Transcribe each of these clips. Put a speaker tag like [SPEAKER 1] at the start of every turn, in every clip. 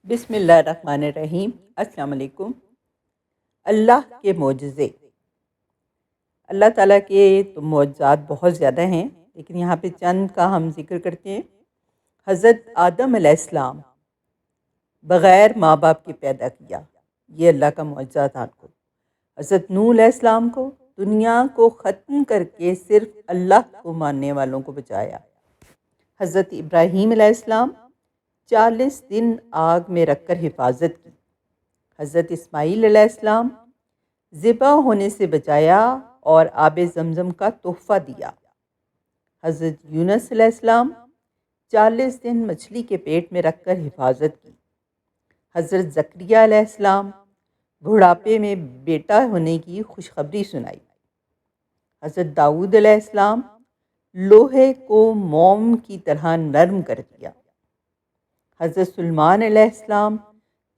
[SPEAKER 1] بسم اللہ الرحمن الرحیم۔ السلام علیکم۔ اللہ کے معجزے۔ اللہ تعالیٰ کے تو معجزات بہت زیادہ ہیں، لیکن یہاں پہ چند کا ہم ذکر کرتے ہیں۔ حضرت آدم علیہ السلام بغیر ماں باپ کے پیدا کیا، یہ اللہ کا معجزہ تھا ان کو۔ حضرت نوح علیہ السلام کو دنیا کو ختم کر کے صرف اللہ کو ماننے والوں کو بچایا۔ حضرت ابراہیم علیہ السلام 40 دن آگ میں رکھ کر حفاظت کی۔ حضرت اسماعیل علیہ السلام ذبح ہونے سے بچایا اور آب زمزم کا تحفہ دیا۔ حضرت یونس علیہ السلام 40 دن مچھلی کے پیٹ میں رکھ کر حفاظت کی۔ حضرت زکریہ علیہ السلام بڑھاپے میں بیٹا ہونے کی خوشخبری سنائی۔ حضرت داؤد علیہ السلام لوہے کو موم کی طرح نرم کر دیا۔ حضرت سلیمان علیہ السلام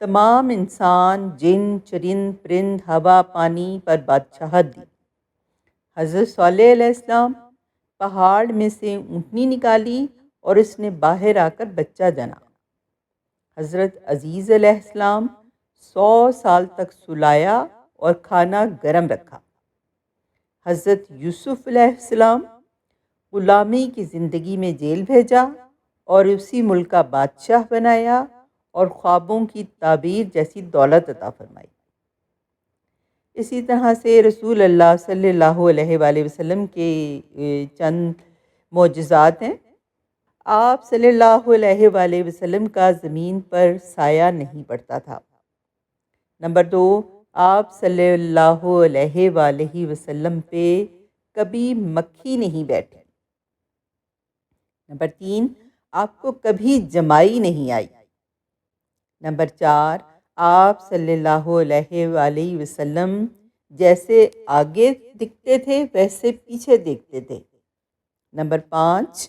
[SPEAKER 1] تمام انسان، جن، چرند، پرند، ہوا، پانی پر بادشاہت دی۔ حضرت صالح علیہ السلام پہاڑ میں سے اونٹنی نکالی اور اس نے باہر آ کر بچہ جنا۔ حضرت عزیز علیہ السلام 100 سال تک سلایا اور کھانا گرم رکھا۔ حضرت یوسف علیہ السلام غلامی کی زندگی میں جیل بھیجا اور اسی ملک کا بادشاہ بنایا اور خوابوں کی تعبیر جیسی دولت عطا فرمائی۔ اسی طرح سے رسول اللہ صلی اللہ علیہ وآلہ وسلم کے چند معجزات ہیں۔ آپ صلی اللہ علیہ وآلہ وسلم کا زمین پر سایہ نہیں پڑتا تھا۔ نمبر 2، آپ صلی اللہ علیہ وآلہ وسلم پہ کبھی مکھی نہیں بیٹھی۔ نمبر 3، آپ کو کبھی جمائی نہیں آئی۔ نمبر 4، آپ صلی اللہ علیہ وآلہ وسلم جیسے آگے دکھتے تھے ویسے پیچھے دیکھتے تھے۔ نمبر 5،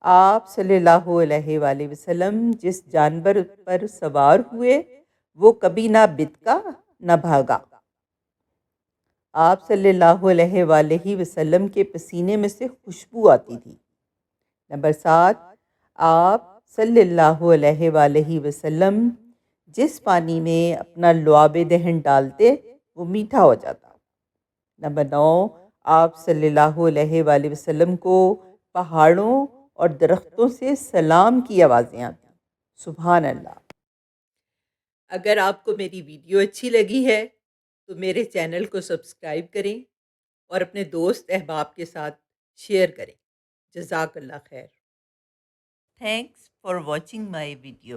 [SPEAKER 1] آپ صلی اللہ علیہ وآلہ وسلم جس جانور پر سوار ہوئے وہ کبھی نہ بتکا نہ بھاگا۔ آپ صلی اللہ علیہ وآلہ وسلم کے پسینے میں سے خوشبو آتی تھی۔ نمبر 7، آپ صلی اللہ علیہ وآلہ وسلم جس پانی میں اپنا لعاب دہن ڈالتے وہ میٹھا ہو جاتا۔ نمبر 9، آپ صلی اللہ علیہ وآلہ وسلم کو پہاڑوں اور درختوں سے سلام کی آوازیں آتی۔ سبحان اللہ۔ اگر آپ کو میری ویڈیو اچھی لگی ہے تو میرے چینل کو سبسکرائب کریں اور اپنے دوست احباب کے ساتھ شیئر کریں۔ جزاک اللہ خیر۔ Thanks for watching my video.